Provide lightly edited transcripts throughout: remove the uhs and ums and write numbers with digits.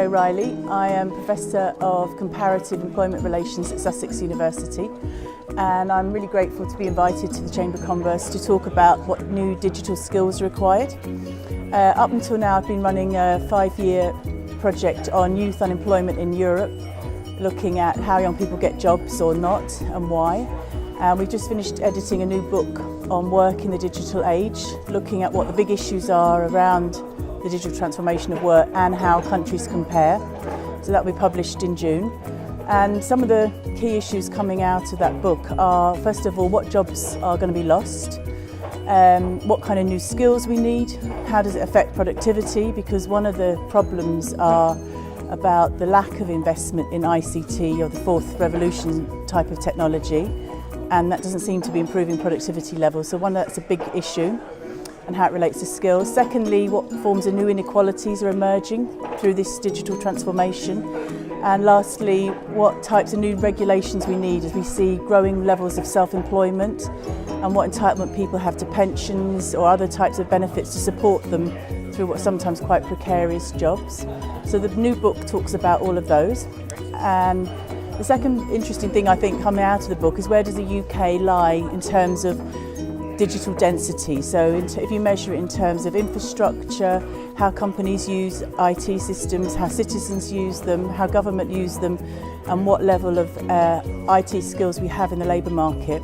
O'Reilly. I am Professor of Comparative Employment Relations at Sussex University, and I'm really grateful to be invited to the Chamber of Commerce to talk about what new digital skills are required. Up until now I've been running a 5-year project on youth unemployment in Europe, looking at how young people get jobs or not and why. We've just finished editing a new book on work in the digital age, looking at what the big issues are around the digital transformation of work and how countries compare. So that will be published in June. And some of the key issues coming out of that book are, first of all, what jobs are going to be lost, what kind of new skills we need, how does it affect productivity, because one of the problems are about the lack of investment in ICT, or the fourth revolution type of technology, and that doesn't seem to be improving productivity levels. So that's a big issue, and how it relates to skills. Secondly, what forms of new inequalities are emerging through this digital transformation. And lastly, what types of new regulations we need as we see growing levels of self-employment, and what entitlement people have to pensions or other types of benefits to support them through what sometimes quite precarious jobs. So the new book talks about all of those. And the second interesting thing I think coming out of the book is, where does the UK lie in terms of digital density? So if you measure it in terms of infrastructure, how companies use IT systems, how citizens use them, how government use them, and what level of IT skills we have in the labour market.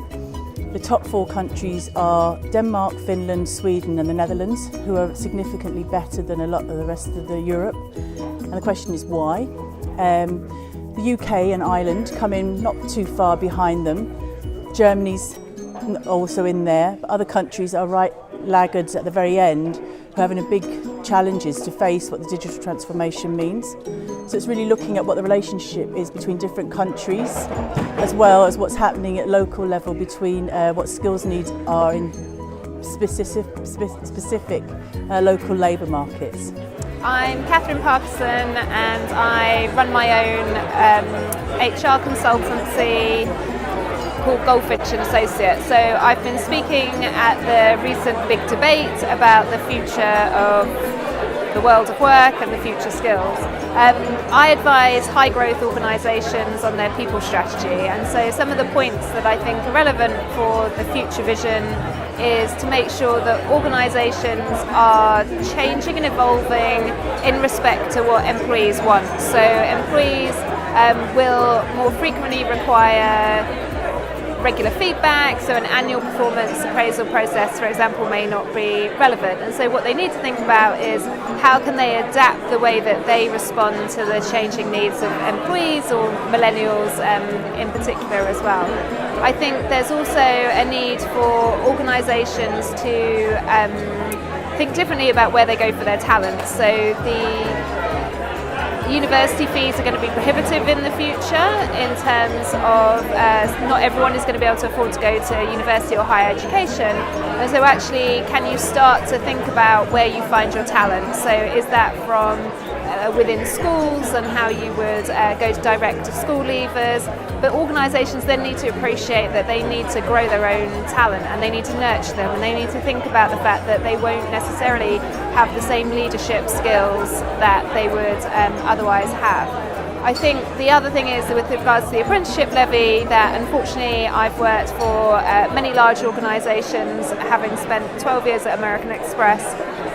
The top 4 countries are Denmark, Finland, Sweden and the Netherlands, who are significantly better than a lot of the rest of Europe. And the question is why? The UK and Ireland come in not too far behind them. Germany's also in there, but other countries are right laggards at the very end, who are having a big challenges to face what the digital transformation means. So it's really looking at what the relationship is between different countries, as well as what's happening at local level between what skills needs are in specific local labour markets. I'm Catherine Parkinson, and I run my own HR consultancy called Goldfinch and Associates. So I've been speaking at the recent big debate about the future of the world of work and the future skills. I advise high growth organisations on their people strategy, and so some of the points that I think are relevant for the future vision is to make sure that organisations are changing and evolving in respect to what employees want. So employees will more frequently require regular feedback, so an annual performance appraisal process, for example, may not be relevant. And so what they need to think about is, how can they adapt the way that they respond to the changing needs of employees, or millennials in particular as well. I think there's also a need for organisations to think differently about where they go for their talent. So the university fees are going to be prohibitive in the future, in terms of not everyone is going to be able to afford to go to university or higher education. And so actually, can you start to think about where you find your talent? So is that from within schools, and how you would go direct to school leavers? But organisations then need to appreciate that they need to grow their own talent, and they need to nurture them, and they need to think about the fact that they won't necessarily have the same leadership skills that they would otherwise have. I think the other thing is, with regards to the apprenticeship levy, that unfortunately I've worked for many large organisations, having spent 12 years at American Express,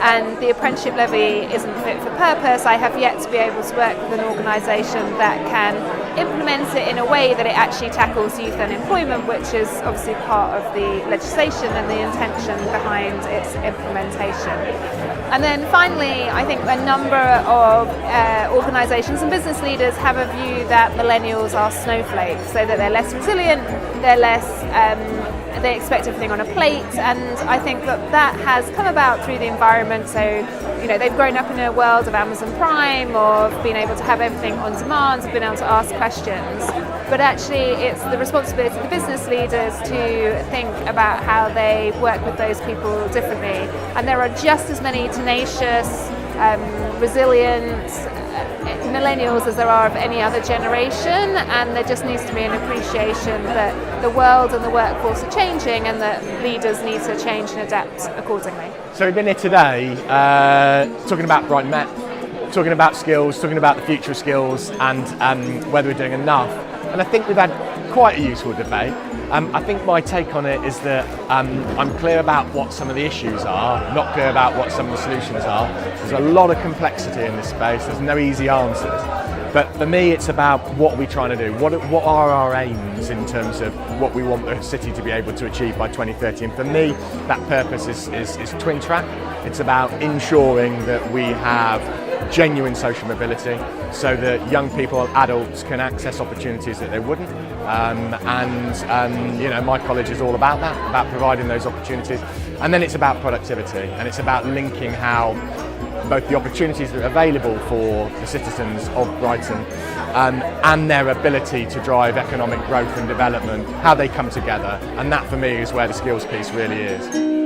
and the apprenticeship levy isn't fit for purpose. I have yet to be able to work with an organisation that can implement it in a way that it actually tackles youth unemployment, which is obviously part of the legislation and the intention behind its implementation. And then finally, I think a number of organisations and business leaders have a view that millennials are snowflakes, so that they're less resilient, they're less, they expect everything on a plate, and I think that has come about through the environment. So, you know, they've grown up in a world of Amazon Prime, or being able to have everything on demand, being able to ask questions. But actually, it's the responsibility of the business leaders to think about how they work with those people differently. And there are just as many tenacious, resilient millennials as there are of any other generation, and there just needs to be an appreciation that the world and the workforce are changing, and that leaders need to change and adapt accordingly. So we've been here today talking about Brighton Map, talking about skills, talking about the future of skills, and whether we're doing enough. And I think we've had quite a useful debate. I think my take on it is that I'm clear about what some of the issues are, not clear about what some of the solutions are. There's a lot of complexity in this space, there's no easy answers. But for me, it's about what we're trying to do. What are our aims in terms of what we want the city to be able to achieve by 2030? And for me, that purpose is twin track. It's about ensuring that we have genuine social mobility so that young people, adults can access opportunities that they wouldn't. My college is all about that, about providing those opportunities. And then it's about productivity, and it's about linking how both the opportunities that are available for the citizens of Brighton and their ability to drive economic growth and development, how they come together. And that for me is where the skills piece really is.